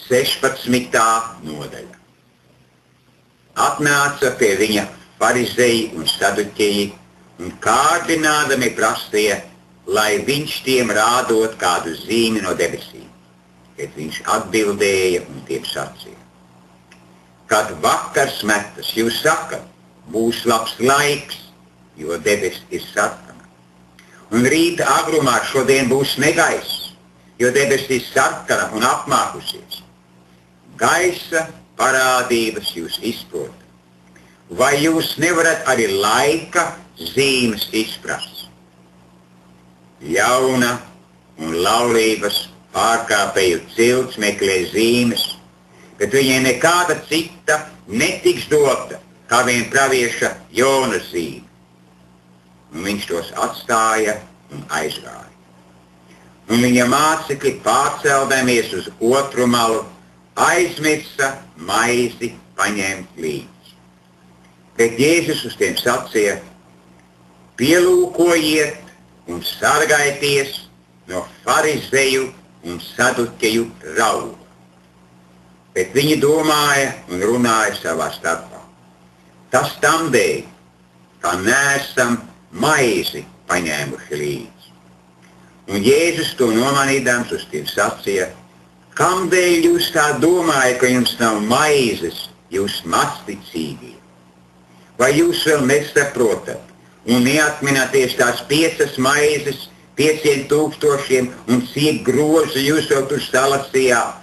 16. nodaļa. Atnāca pie viņa farizeji un saduķeji un kārdinādami prasīja, lai viņš tiem rādot kādu zīmi no debesīm. Bet viņš atbildēja un tiem sacīja: kad vakars metas, jūs sakat, būs labs laiks, jo debesis ir sarkana. Un rīta agrumā šodien būs negaiss, jo debesis ir sarkana un apmākusies. Gaisa parādības jūs izprotat. Vai jūs nevarat arī laika zīmes izprast? Ļauna un laulības pārkāpēju cilts meklē zīmes, bet viņai nekāda cita netiks dota, kā vien pravieša Jona zīme. Un viņš tos atstāja un aizgāja. Un viņa mācekļi, pārceldamies uz otru malu, aizmirsa maizi paņemt līdzi. Bet Jēzus uz tiem sacīja: pielūkojiet un sargājieties no farizeju un saduķeju rauga. Bet viņi domāja un runāja savā starpā: tas tam dēļ, ka neesam maizi paņēmuši līdzi. Un Jēzus to nomanīdams uz tiem sacīja: kamdēļ jūs tā domājat, ka jums nav maizes, jūs mazticīgie? Vai jūs vēl nesaprotat un neatminaties tās 5 maizes 5000 un cik grozu jūs vēl tur salasījāt?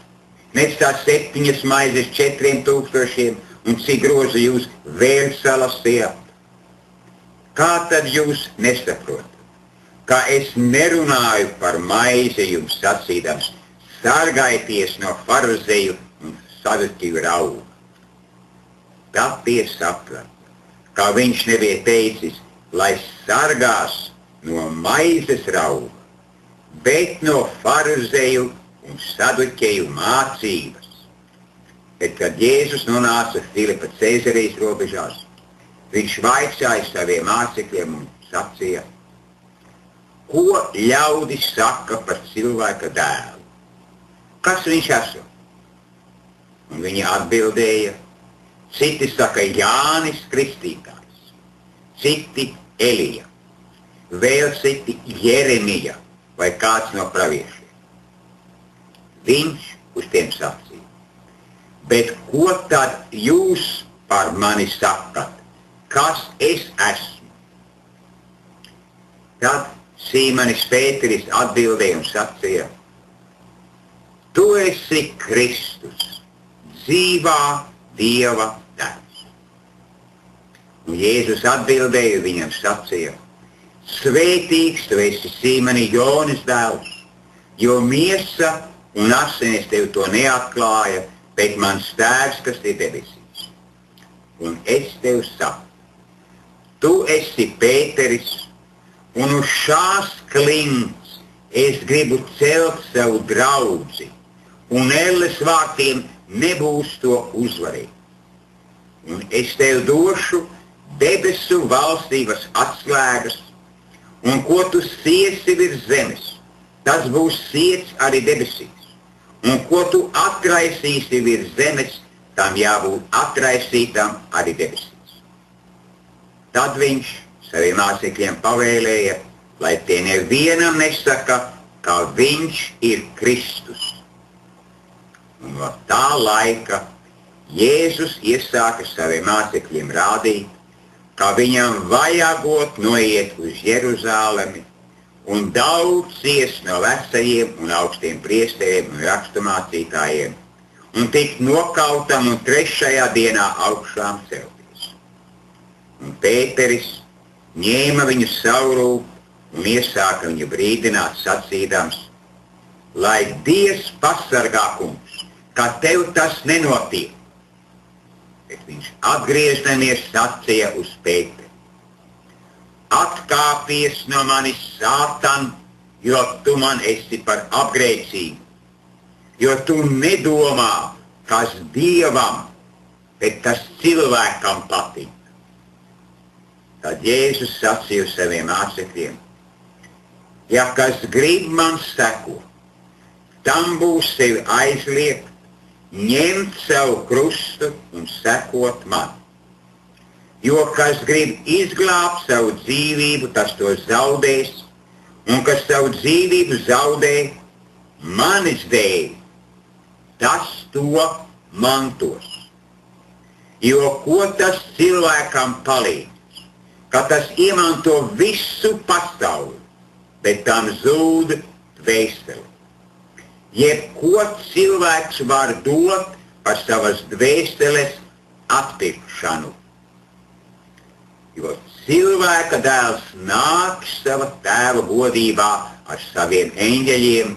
Nec tās 7 maizes 4000 un cik grozu jūs vēl salasījāt? Kā tad jūs nesaprotat, ka es nerunāju par maizi jums sacīdams: sargājieties no farizeju un saduķeju rauga? Tad tie saprata, kā viņš nebija teicis, lai sargās no maizes rauga, bet no farizeju un saduķeju mācības. Bet, kad Jēzus nonāca Filipa Cēzarijas robežās, viņš vaicāja saviem mācekļiem un sacīja: ko ļaudis saka par cilvēka dēlu? Kas viņš esot? Un viņi atbildēja: citi saka Jānis Kristītājs, citi Elija, vēl citi Jeremija vai kāds no praviešiem. Viņš uz tiem sacīja: bet ko tad jūs par mani sakat? Kas es esmu? Tad Sīmanis Pēteris atbildēja un sacīja: tu esi Kristus, dzīvā Dieva dēls. Un Jēzus atbildēja viņam sacīja: svētīgs tu esi, Sīmani, Jonas dēls, jo miesa un asinis tev to neatklāja, bet mans Tēvs, kas ir debesīs. Un es tev saku: tu esi Pēteris, un uz šās klints es gribu celt savu draudzi, un elles vārtiem nebūs to uzvarēt. Un es tev došu debesu valstības atslēgas, un ko tu siesi virs zemes, tas būs siets arī debesīs. Un ko tu atraisīsi virs zemes, tam jābūt atraisītam arī debesīs. Tad viņš saviem mācekļiem pavēlēja, lai tie nevienam nesaka, ka viņš ir Kristus. Un no tā laika Jēzus iesāka saviem mācekļiem rādīt, ka viņam vajagot noiet uz Jeruzālemi un daudz ciest no vecajiem un augstiem priesteriem un raksturmācītājiem un tikt nokautam un 3. dienā augšām celties. Un Pēteris ņēma viņu savu un iesāka viņu brīdināt sacīdams: lai Dievs pasargā, kungs, ka tev tas nenotiek. Bet viņš atgriežamies sacīja uz Pēteri: atkāpies no manis, Sātan, jo tu man esi par apgrēcīgu, jo tu nedomā, kas Dievam, bet kas cilvēkam patīk. Tad Jēzus sacīja saviem mācekļiem: ja kas grib man sekot, tam būs sevi aizliegt, ņemt savu krustu un sekot man. Jo kas grib izglābt savu dzīvību, tas to zaudēs, un kas savu dzīvību zaudē manis dēļ, tas to mantos. Jo ko tas cilvēkam palīdz, ka tas iemanto visu pasauli, bet tam zūd dvēseli. Jebko cilvēks var dot par savas dvēseles atpirkšanu. Jo cilvēka dēls nāk sava tēva godībā ar saviem eņģeļiem,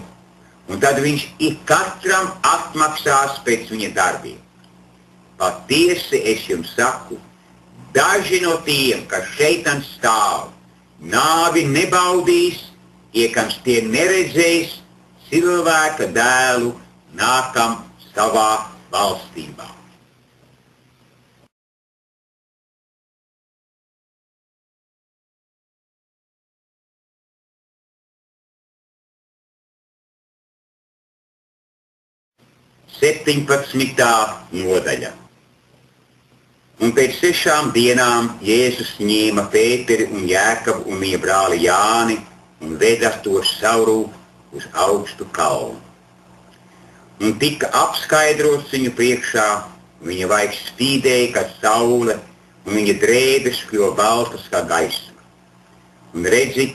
un tad viņš ikatram atmaksās pēc viņa darbiem. Patiesi es jums saku, daži no tiem, kas šeitan stāv, nāvi nebaudīs, iekams tie neredzēs cilvēka dēlu nākam savā valstībā. Septiņpadsmitā nodaļa. Un pēc 6 dienām Jēzus ņēma Pēteri un Jēkabu un viņa brāli Jāni un veda tos savu uz augstu kalnu. Un tika apskaidrots viņu priekšā, viņa vaigs spīdēja kā saule, un viņa drēbes kļuva baltas kā gaisma. Un redzi,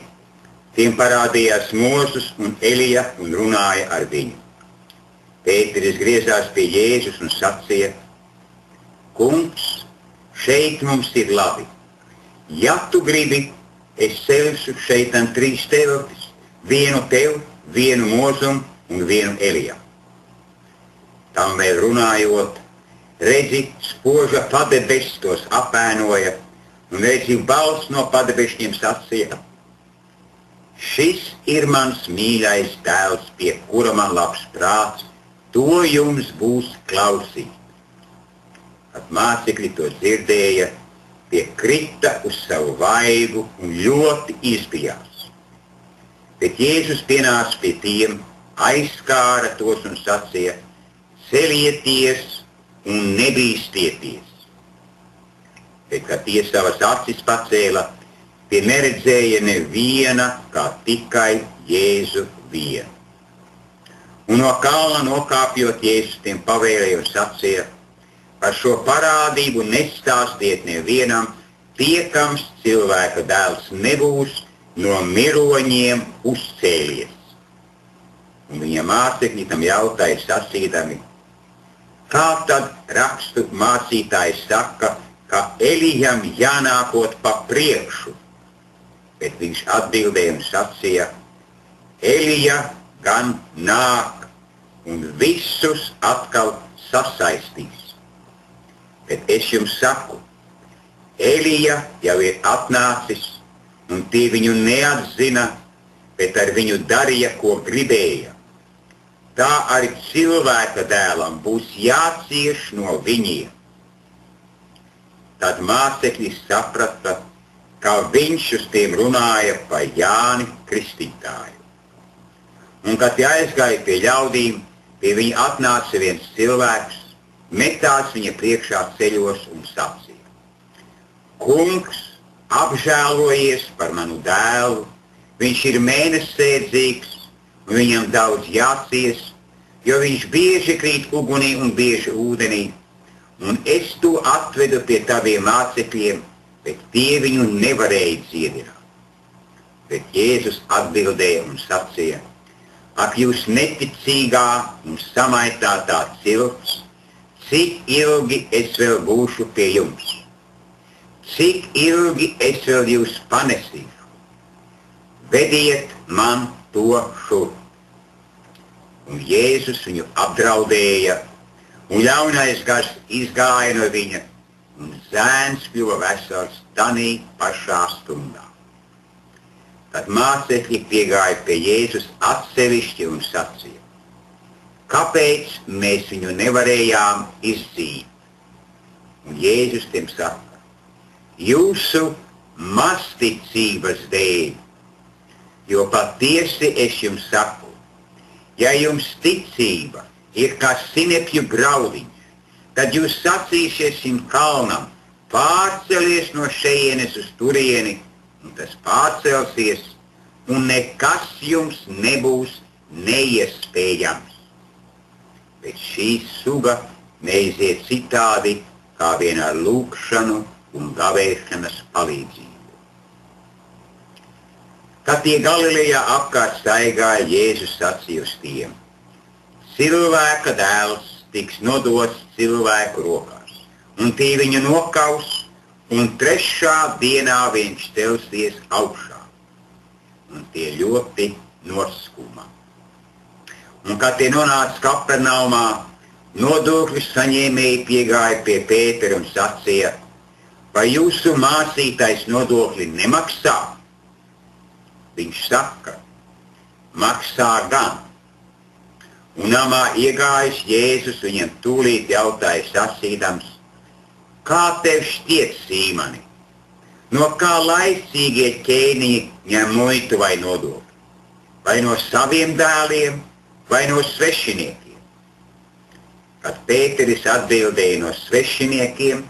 tiem parādījās Mozus un Elija un runāja ar viņu. Pēteris griezās pie Jēzus un sacīja: Kungs, šeit mums ir labi. Ja tu gribi, es celšu šeitan 3 teltis, vienu tev, vienu Mozum un vienu Elijam. Tam vēl runājot, redzi, spoža padebes tos apēnoja, un redzi, balss no padebešņiem sacīja: Šis ir mans mīļais dēls, pie kura man labs prāts, to jums būs klausīt. Kad mācekļi to dzirdēja, tie krita uz savu vaigu un ļoti izbijās. Bet Jēzus pienāca pie tiem, aizskāra tos un sacīja: Celieties un nebīstieties. Bet, kad tie savas acis pacēla, tie neredzēja neviena, kā tikai Jēzu vienu. Un no kalna nokāpjot, Jēzus tiem pavēlēja un sacīja: Par šo parādību nestāstiet nevienam, tiekams cilvēka dēls nebūs no miroņiem uzcēlies. Un viņa mācekļi tam jautāja sacīdami: Kā tad rakstu mācītājs saka, ka Elijam jānākot pa priekšu? Bet viņš atbildēja un sacīja: Elija gan nāk un visus atkal sasaistīs. Bet es jums saku, Elija jau ir atnācis, un tie viņu neatzina, bet ar viņu darīja, ko gribēja. Tā arī cilvēka dēlam būs jācieš no viņiem. Tad mācekļi saprata, ka viņš uz tiem runāja par Jāni Kristītāju. Un, kad tie aizgāja pie ļaudīm, pie viņa atnāca viens cilvēks, metās viņa priekšā ceļos un sacīja: Kungs, apžēlojies par manu dēlu, viņš ir mēnessēdzīgs, un viņam daudz jācies, jo viņš bieži krīt ugunī un bieži ūdenī, un es to atvedu pie taviem mācekļiem, bet tie viņu nevarēja dziedināt. Bet Jēzus atbildēja un sacīja: Ak, jūs neticīgā un samaitātā cilts, cik ilgi es vēl būšu pie jums? Cik ilgi es vēl jūs panesīšu? Vediet man to šurp. Un Jēzus viņu apdraudēja, un ļaunais gars izgāja no viņa, un zēns kļuva vesels tanī pašā stundā. Tad mācekļi piegāja pie Jēzus atsevišķi un sacīja: Kāpēc mēs viņu nevarējām izdzīt? Un Jēzus tiem saka: Jūsu mazticības dēļ, jo patiesi es jums saku, ja jums ticība ir kā sinepju graudiņš. Tad jūs sacīsiet šim kalnam, pārcelies no šejienes uz turieni, un tas pārcelsies, un nekas jums nebūs neiespējams. Bet šī suga neiziet citādi, kā vien ar lūgšanu un gavēšanas palīdzību. Kad tie Galilejā apkārt staigāja, Jēzus sacīja uz tiem: cilvēka dēls tiks nodots cilvēku rokās, un tie viņu nokaus, un 3. dienā viņš celsies augšā. Un tie ļoti noskuma. Un kad tie nonāca Kapernaumā, nodokļu saņēmēji piegāja pie Pētera un sacīja: vai jūsu mācītais nodokļi nemaksā? Viņš saka: maksā gan. Un namā iegājis Jēzus viņam tūlīt jautāja sacīdams: kā tev šķiet, Sīmani, no kā laicīgie ķēniņi ņem muitu vai nodokli? Vai no saviem dēliem, vai no svešiniekiem? Kad Pēteris atbildēja: no svešiniekiem,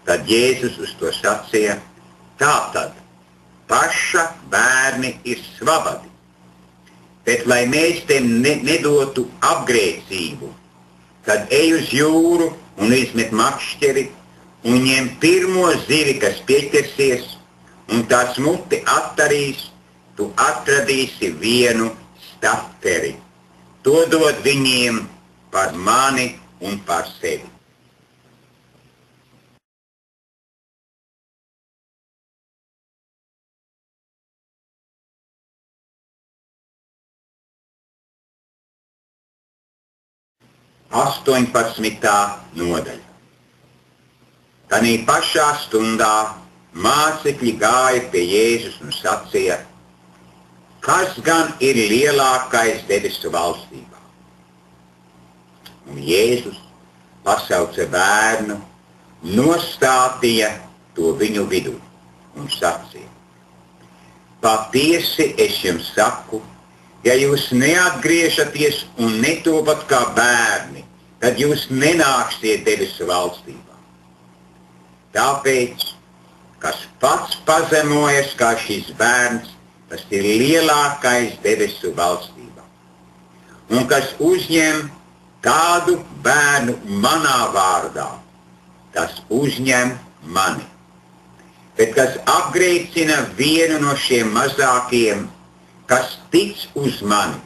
tad Jēzus uz to sacīja: tātad paša bērni ir svabadi, bet lai mēs tiem nedotu apgrēcību, tad ej uz jūru un izmet makšķeri un ņem pirmo zivi, kas pieķersies, un tās muti attarīs, tu atradīsi vienu stapteri. To dod viņiem par mani un par sevi. Nodaļa. Tanī pašā stundā mācekļi gāja pie Jēzus un sacīja: kas gan ir lielākais debesu valstībā? Un Jēzus pasauca bērnu, nostādīja to viņu vidū un sacīja: patiesi es jums saku, ja jūs neatgriežaties un netopat kā bērni, tad jūs nenāksiet debesu valstībā. Tāpēc, kas pats pazemojas kā šis bērns, tas ir lielākais debesu valstībā. Un kas uzņem tādu bērnu manā vārdā, tas uzņem mani. Bet kas apgrēcina vienu no šiem mazākiem, kas tic uz mani,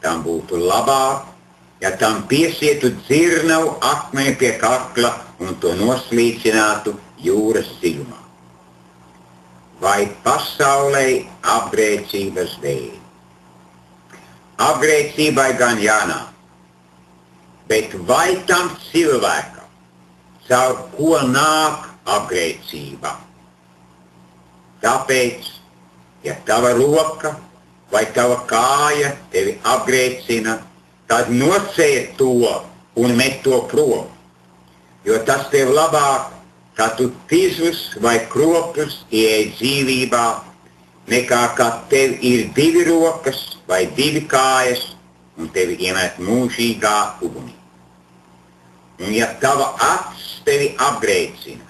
tam būtu labāk, ja tam piesietu dzirnavu akmeni pie kakla un to noslīcinātu jūras dziļumā. Vai pasaulē apgrēcības dēļ? Apgrēcībai gan jānāk, bet vai tam cilvēkam, caur ko nāk apgrēcība? Tāpēc, ja tava roka vai tava kāja tevi apgrēcina, tad nocēr to un met to prom, jo tas tev labāk, ka tu tizus vai kropļus ieej dzīvībā, nekā ka tev ir 2 rokas vai 2 kājas un tevi iemet mūžīgā ugunī. Un ja tava acis tevi apgrēcina,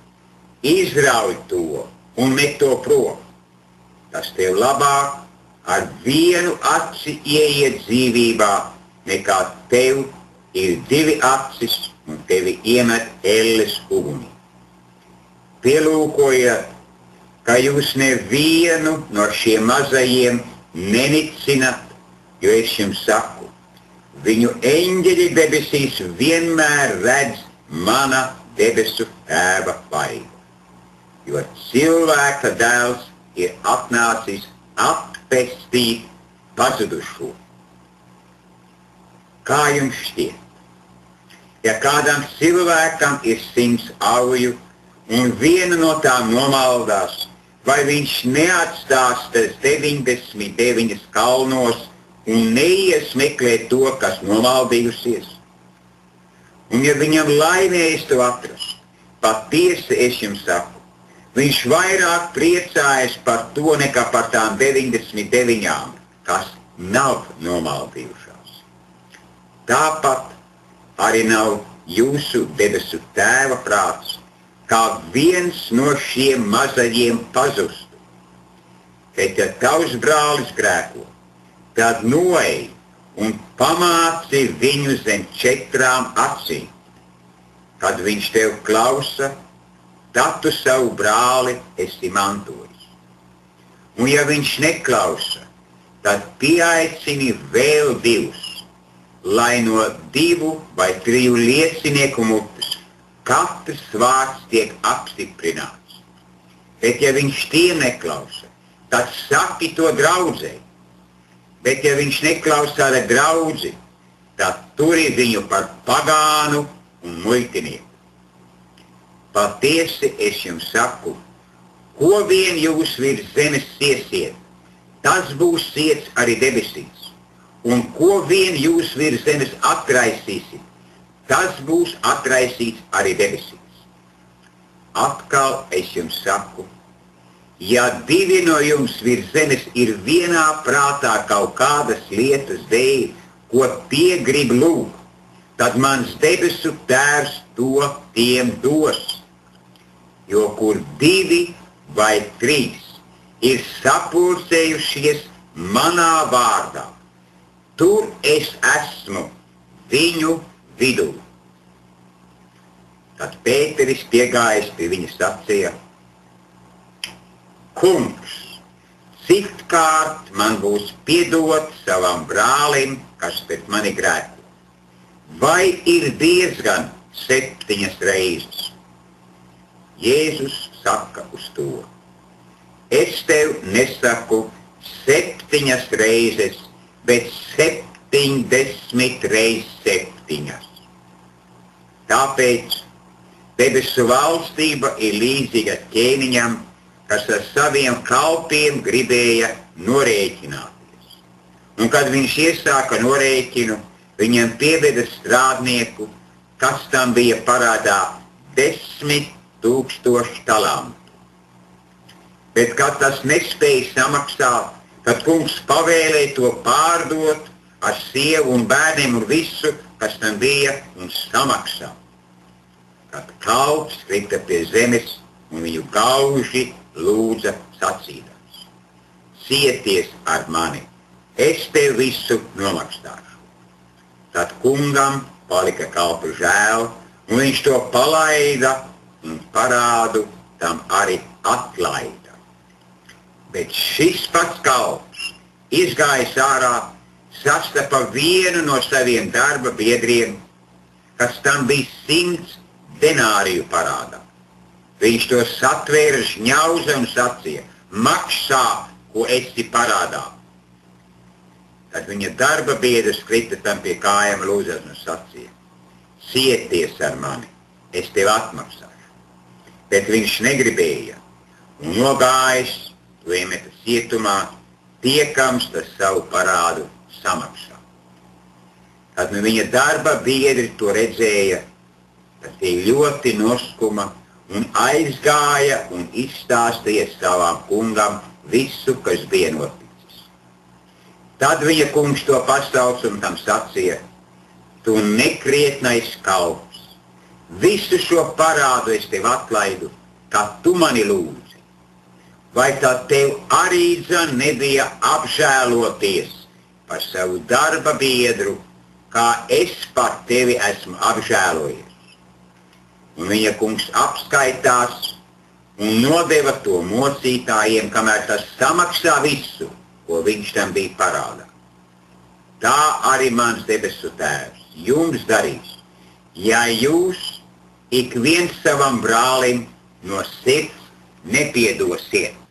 izrauj to un met to prom, tas tev labāk ar vienu aci ieiet dzīvībā, nekā tev ir 2 acis un tevi iemet elles ugunī. Pielūkojiet, ka jūs nevienu no šiem mazajiem nenicināt, jo es jums saku, viņu eņģeļi debesīs vienmēr redz mana debesu Tēva vaigu. Jo cilvēka dēls ir atnācis atpestīt pazudušo. Kā jums šķiet? Ja kādam cilvēkam ir 100 auju un viena no tām nomaldās, vai viņš neatstās tas 99 kalnos un neies meklēt to, kas nomaldījusies? Un ja viņam laimējas to atrast, patiesi es jums saku, viņš vairāk priecājas par to nekā par tām 99, kas nav nomaldījušās. Tāpat, arī nav jūsu debesu tēva prāts, kā viens no šiem mazajiem pazustu. Kad tavs brālis grēko, tad noej un pamāci viņu zem 4 acīm. Kad viņš tev klausa, tad tu savu brāli esi mantojis. Un ja viņš neklausa, tad pieaicini vēl 2, lai no 2 vai 3 liecinieku mutes katrs vārds tiek apstiprināts. Bet ja viņš tiem neklausa, tad saki to draudzei. Bet ja viņš neklausa ar draudzi, tad turi viņu par pagānu un muitinieku. Patiesi es jums saku, ko vien jūs virs zemes siesiet, tas būs siets arī debesīs. Un ko vien jūs virs zemes atraisīsiet, tas būs atraisīts arī debesīs. Atkal es jums saku, ja 2 no jums virs zemes ir vienā prātā kaut kādas lietas dēļ, ko tie grib lūgt, tad mans debesu tēvs to tiem dos. Jo kur 2 vai 3 ir sapulcējušies manā vārdā, tur es esmu viņu vidū. Tad Pēteris piegājis pie viņa sacīja: Kungs, citkārt man būs piedot savam brālim, kas pret mani grēko? Vai ir diezgan 7 reizes? Jēzus saka uz to: Es tev nesaku 7 reizes, bet 70 reizes 7. Tāpēc debesu valstība ir līdzīga ķēniņam, kas ar saviem kalpiem gribēja norēķināties. Un kad viņš iesāka norēķinu, viņam pieveda strādnieku, kas tam bija parādā 10 000 talantu. Bet, kad tas nespēja samaksāt, tad kungs pavēlēja to pārdot ar sievu un bērniem un visu, kas tam bija, un samaksāt. Kad kalps krita pie zemes un viņu gauži lūdza sacīdams: Cieties ar mani, es tev visu nomaksāšu. Tad kungam palika kalpu žēl, un viņš to palaida un parādu tam arī atlaida. Bet šis pats kalps, izgājis ārā, sastapa vienu no saviem darba biedriem, kas tam bija 100 denāriju parādā. Viņš to satvēra žņauza un sacīja: Maksā, ko esi parādā. Tad viņa darba biedrs krita tam pie kājām lūdzas un sacīja: Cieties ar mani, es tev atmaksāšu. Bet viņš negribēja, un nogājis, to iemeta cietumā, tiekams tas savu parādu samaksā. Kad viņa darba biedri to redzēja, tad tie ļoti noskuma un aizgāja un izstāstīja savam kungam visu, kas bija noticis. Tad viņa kungs to pasauc un tam sacīja: Tu nekrietnais kalps, visu šo parādu es tev atlaidu, kā tu mani lūdzi. Vai tad tev arī nebija apžēloties par savu darba biedru, kā es par tevi esmu apžēlojies? Un viņa kungs apskaitās un nodeva to mocītājiem, kamēr tas samaksā visu, ko viņš tam bija parādā. Tā arī mans debesu tēvs jums darīs, ja jūs ik viens savam brālim no sirds nepiedosiet.